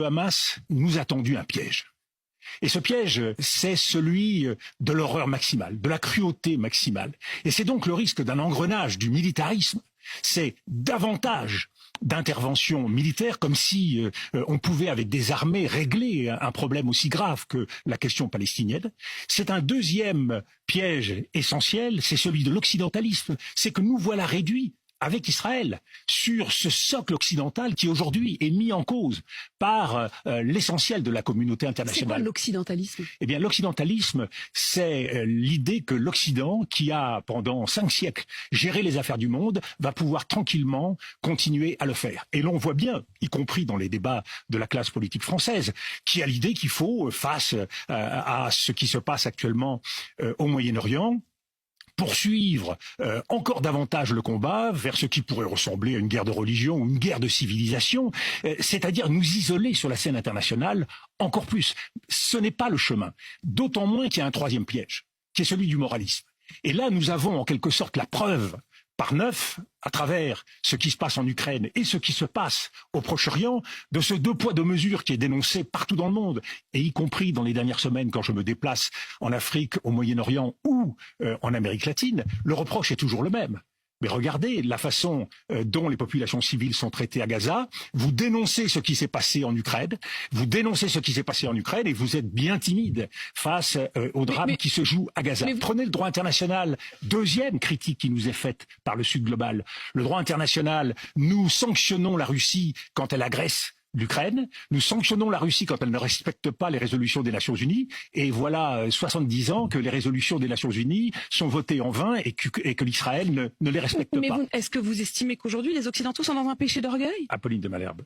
Le Hamas nous a tendu un piège. Et ce piège, c'est celui de l'horreur maximale, de la cruauté maximale. Et c'est donc le risque d'un engrenage du militarisme. C'est davantage d'interventions militaires, comme si on pouvait, avec des armées, régler un problème aussi grave que la question palestinienne. C'est un deuxième piège essentiel, c'est celui de l'occidentalisme. C'est que nous voilà réduits avec Israël sur ce socle occidental qui aujourd'hui est mis en cause par l'essentiel de la communauté internationale. C'est quoi l'occidentalisme? Eh bien, l'occidentalisme, c'est l'idée que l'Occident, qui a pendant 5 siècles géré les affaires du monde, va pouvoir tranquillement continuer à le faire. Et l'on voit bien, y compris dans les débats de la classe politique française, qui a l'idée qu'il faut, face à ce qui se passe actuellement au Moyen-Orient, poursuivre encore davantage le combat vers ce qui pourrait ressembler à une guerre de religion ou une guerre de civilisation, c'est-à-dire nous isoler sur la scène internationale encore plus. Ce n'est pas le chemin, d'autant moins qu'il y a un troisième piège, qui est celui du moralisme. Et là, nous avons en quelque sorte la preuve par neuf, à travers ce qui se passe en Ukraine et ce qui se passe au Proche-Orient, de ce deux poids deux mesures qui est dénoncé partout dans le monde, et y compris dans les dernières semaines quand je me déplace en Afrique, au Moyen-Orient ou en Amérique latine, le reproche est toujours le même. Mais regardez la façon dont les populations civiles sont traitées à Gaza. Vous dénoncez ce qui s'est passé en Ukraine, et vous êtes bien timide face au drame qui se joue à Gaza. Prenez le droit international, deuxième critique qui nous est faite par le Sud global. Le droit international, nous sanctionnons la Russie quand elle agresse l'Ukraine, nous sanctionnons la Russie quand elle ne respecte pas les résolutions des Nations Unies, et voilà 70 ans que les résolutions des Nations Unies sont votées en vain et que l'Israël ne les respecte pas. Mais est-ce que vous estimez qu'aujourd'hui les Occidentaux sont dans un péché d'orgueil? Apolline de Malherbe,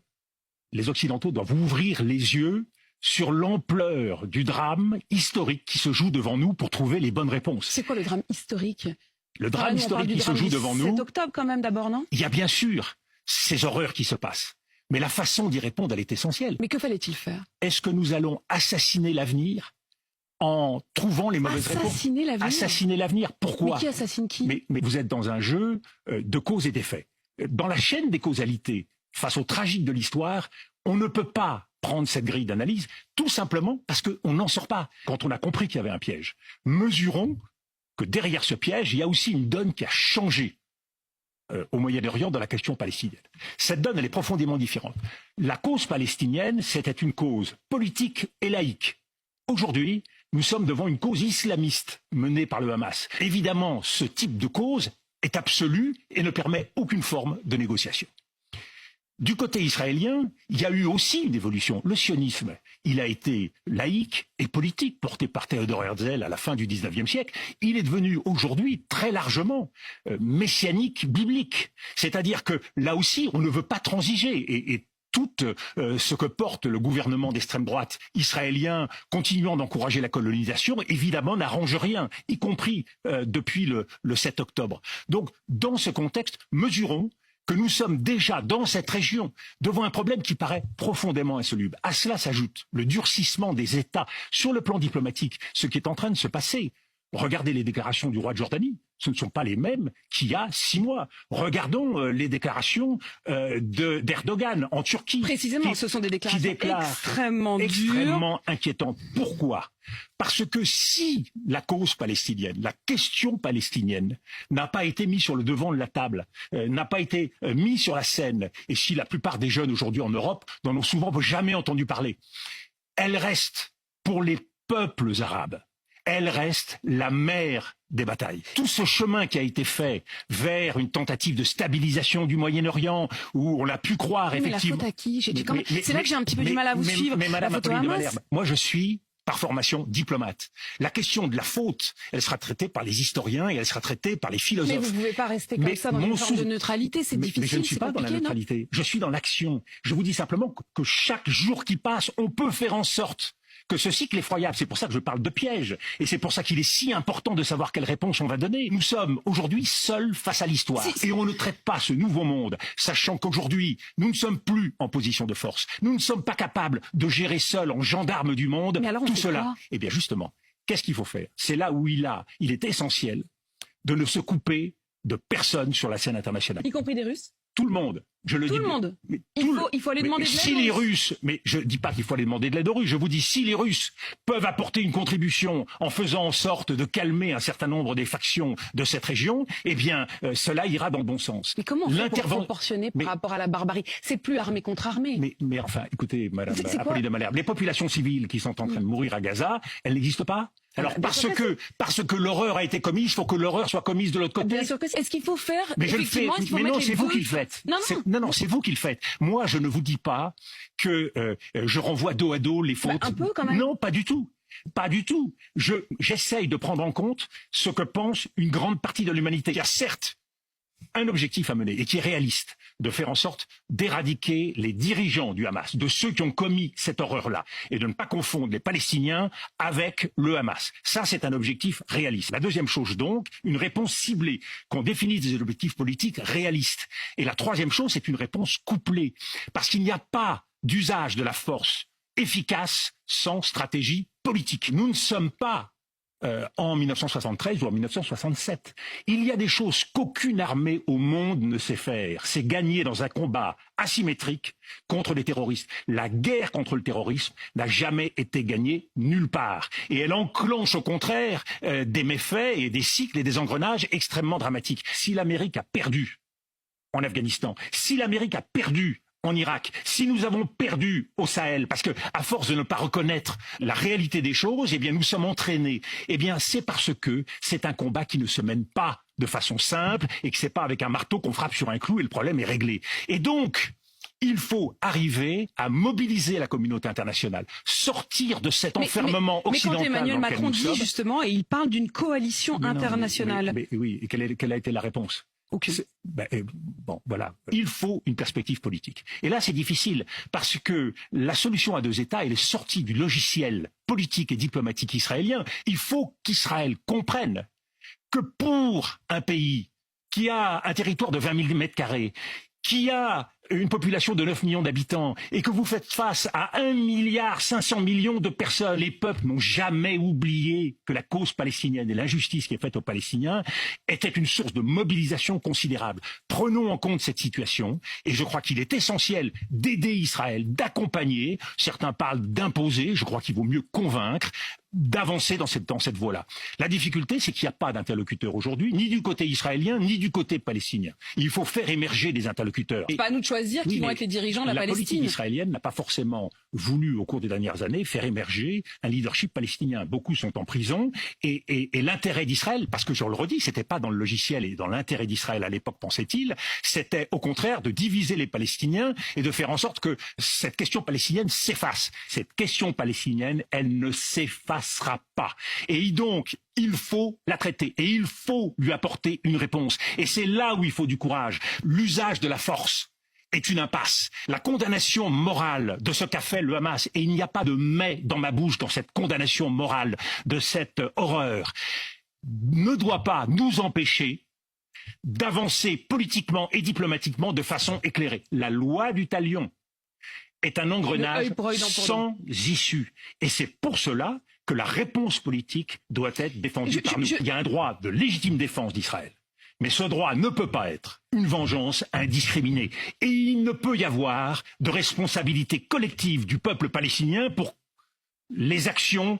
les Occidentaux doivent ouvrir les yeux sur l'ampleur du drame historique qui se joue devant nous pour trouver les bonnes réponses. C'est quoi le drame historique? Le drame historique qui se joue devant nous... 7 octobre quand même d'abord, non? Il y a bien sûr ces horreurs qui se passent. Mais la façon d'y répondre, elle est essentielle. Mais que fallait-il faire? Est-ce que nous allons assassiner l'avenir en trouvant les mauvaises réponses? Assassiner l'avenir. Pourquoi? Mais qui assassine qui? Mais vous êtes dans un jeu de cause et d'effet. Dans la chaîne des causalités, face au tragique de l'histoire, on ne peut pas prendre cette grille d'analyse, tout simplement parce qu'on n'en sort pas. Quand on a compris qu'il y avait un piège, mesurons que derrière ce piège, il y a aussi une donne qui a changé au Moyen-Orient dans la question palestinienne. Cette donne, elle est profondément différente. La cause palestinienne, c'était une cause politique et laïque. Aujourd'hui, nous sommes devant une cause islamiste menée par le Hamas. Évidemment, ce type de cause est absolu et ne permet aucune forme de négociation. Du côté israélien, il y a eu aussi une évolution. Le sionisme, il a été laïque et politique, porté par Théodore Herzl à la fin du XIXe siècle. Il est devenu aujourd'hui très largement messianique, biblique. C'est-à-dire que là aussi, on ne veut pas transiger. Et tout ce que porte le gouvernement d'extrême droite israélien, continuant d'encourager la colonisation, évidemment n'arrange rien, y compris depuis le 7 octobre. Donc, dans ce contexte, mesurons que nous sommes déjà dans cette région devant un problème qui paraît profondément insoluble. À cela s'ajoute le durcissement des États sur le plan diplomatique, ce qui est en train de se passer. Regardez les déclarations du roi de Jordanie. Ce ne sont pas les mêmes qu'il y a 6 mois. Regardons les déclarations d'Erdogan en Turquie. Précisément, ce sont des déclarations extrêmement inquiétantes. Pourquoi? Parce que si la cause palestinienne, la question palestinienne n'a pas été mise sur le devant de la table, n'a pas été mise sur la scène, et si la plupart des jeunes aujourd'hui en Europe n'en ont souvent jamais entendu parler, elle reste pour les peuples arabes. Elle reste la mère des batailles. Tout ce chemin qui a été fait vers une tentative de stabilisation du Moyen-Orient, où on a pu croire effectivement... Mais la faute à qui? C'est là que j'ai un petit peu du mal à vous suivre. Mais Madame Apolline de Malherbe, moi je suis par formation diplomate. La question de la faute, elle sera traitée par les historiens et elle sera traitée par les philosophes. Mais vous ne pouvez pas rester comme ça dans une forme de neutralité, c'est difficile. Mais je ne suis pas dans la neutralité, je suis dans l'action. Je vous dis simplement que chaque jour qui passe, on peut faire en sorte que ce cycle effroyable, c'est pour ça que je parle de piège, et c'est pour ça qu'il est si important de savoir quelle réponse on va donner. Nous sommes aujourd'hui seuls face à l'histoire, et on ne traite pas ce nouveau monde, sachant qu'aujourd'hui, nous ne sommes plus en position de force. Nous ne sommes pas capables de gérer seuls, en gendarmes du monde, tout cela. Eh bien justement, qu'est-ce qu'il faut faire? C'est là où il est essentiel de ne se couper de personne sur la scène internationale. Y compris des Russes? Tout le monde. Je le tout dis, le monde. Il faut aller demander de l'aide. Si les Russes, mais je dis pas qu'il faut aller demander de l'aide aux Russes, je vous dis si les Russes peuvent apporter une contribution en faisant en sorte de calmer un certain nombre des factions de cette région, eh bien cela ira dans le bon sens. Mais comment on fait pour proportionner par rapport à la barbarie? C'est plus armée contre armée. Mais enfin, écoutez, Madame Apolline de Malherbe, les populations civiles qui sont en train de mourir à Gaza, elles n'existent pas. Alors parce que l'horreur a été commise, il faut que l'horreur soit commise de l'autre côté. Bien sûr que est-ce qu'il faut faire? Mais je le fais. Mais non, c'est vous qui le faites. Non, c'est vous qui le faites. Moi, je ne vous dis pas que je renvoie dos à dos les fautes. Un peu quand même. Non, pas du tout. Pas du tout. J'essaye de prendre en compte ce que pense une grande partie de l'humanité. Il y a certes un objectif à mener et qui est réaliste, de faire en sorte d'éradiquer les dirigeants du Hamas, de ceux qui ont commis cette horreur-là, et de ne pas confondre les Palestiniens avec le Hamas. Ça, c'est un objectif réaliste. La deuxième chose donc, une réponse ciblée, qu'on définisse des objectifs politiques réalistes. Et la troisième chose, c'est une réponse couplée, parce qu'il n'y a pas d'usage de la force efficace sans stratégie politique. Nous ne sommes pas en 1973 ou en 1967. Il y a des choses qu'aucune armée au monde ne sait faire. C'est gagner dans un combat asymétrique contre les terroristes. La guerre contre le terrorisme n'a jamais été gagnée nulle part. Et elle enclenche au contraire des méfaits et des cycles et des engrenages extrêmement dramatiques. Si l'Amérique a perdu en Afghanistan, si l'Amérique a perdu en Irak, si nous avons perdu au Sahel, parce que à force de ne pas reconnaître la réalité des choses, eh bien nous sommes entraînés. Eh bien c'est parce que c'est un combat qui ne se mène pas de façon simple et que c'est pas avec un marteau qu'on frappe sur un clou et le problème est réglé. Et donc il faut arriver à mobiliser la communauté internationale, sortir de cet enfermement occidental. Mais quand Emmanuel Macron dit justement, et il parle d'une coalition internationale. Mais oui, et quelle a été la réponse? Bon, voilà. Il faut une perspective politique. Et là, c'est difficile parce que la solution à deux États, elle est sortie du logiciel politique et diplomatique israélien. Il faut qu'Israël comprenne que pour un pays qui a un territoire de 20 000 mètres carrés, qui a une population de 9 millions d'habitants et que vous faites face à 1,5 milliard de personnes, les peuples n'ont jamais oublié que la cause palestinienne et l'injustice qui est faite aux Palestiniens était une source de mobilisation considérable. Prenons en compte cette situation et je crois qu'il est essentiel d'aider Israël, d'accompagner, certains parlent d'imposer, je crois qu'il vaut mieux convaincre, d'avancer dans cette voie-là. La difficulté, c'est qu'il n'y a pas d'interlocuteur aujourd'hui, ni du côté israélien, ni du côté palestinien. Il faut faire émerger des interlocuteurs. C'est pas à nous de choisir qui vont être les dirigeants de la Palestine. La politique israélienne n'a pas forcément voulu, au cours des dernières années, faire émerger un leadership palestinien. Beaucoup sont en prison et l'intérêt d'Israël, parce que je le redis, c'était pas dans le logiciel et dans l'intérêt d'Israël à l'époque, pensait-il, c'était au contraire de diviser les Palestiniens et de faire en sorte que cette question palestinienne s'efface. Cette question palestinienne, elle ne s'effacera pas. Et donc, il faut la traiter et il faut lui apporter une réponse. Et c'est là où il faut du courage. L'usage de la force est une impasse. La condamnation morale de ce qu'a fait le Hamas, et il n'y a pas de mais dans ma bouche dans cette condamnation morale de cette horreur, ne doit pas nous empêcher d'avancer politiquement et diplomatiquement de façon éclairée. La loi du talion est un engrenage sans issue. Et c'est pour cela que la réponse politique doit être défendue par nous. Il y a un droit de légitime défense d'Israël. Mais ce droit ne peut pas être une vengeance indiscriminée. Et il ne peut y avoir de responsabilité collective du peuple palestinien pour les actions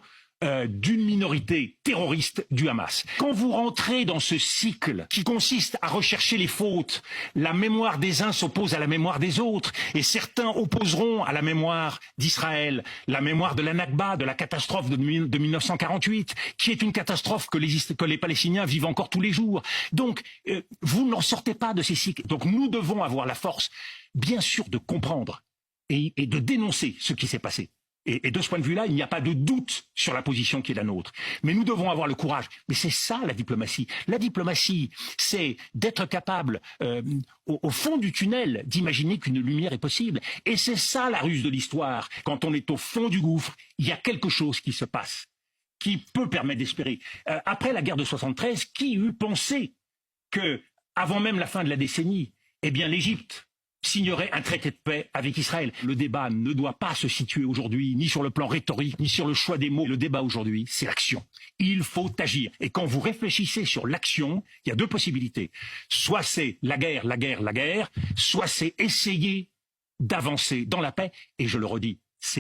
d'une minorité terroriste du Hamas. Quand vous rentrez dans ce cycle qui consiste à rechercher les fautes, la mémoire des uns s'oppose à la mémoire des autres, et certains opposeront à la mémoire d'Israël la mémoire de la Nakba, de la catastrophe de 1948, qui est une catastrophe que les Palestiniens vivent encore tous les jours. Donc, vous n'en sortez pas de ces cycles. Donc, nous devons avoir la force, bien sûr, de comprendre et de dénoncer ce qui s'est passé. Et de ce point de vue-là, il n'y a pas de doute sur la position qui est la nôtre. Mais nous devons avoir le courage. Mais c'est ça la diplomatie. La diplomatie, c'est d'être capable, au fond du tunnel, d'imaginer qu'une lumière est possible. Et c'est ça la ruse de l'histoire. Quand on est au fond du gouffre, il y a quelque chose qui se passe, qui peut permettre d'espérer. Après la guerre de 73, qui eût pensé que, avant même la fin de la décennie, eh bien l'Égypte signerait un traité de paix avec Israël. Le débat ne doit pas se situer aujourd'hui ni sur le plan rhétorique, ni sur le choix des mots. Le débat aujourd'hui, c'est l'action. Il faut agir. Et quand vous réfléchissez sur l'action, il y a deux possibilités. Soit c'est la guerre, la guerre, la guerre, soit c'est essayer d'avancer dans la paix. Et je le redis, c'est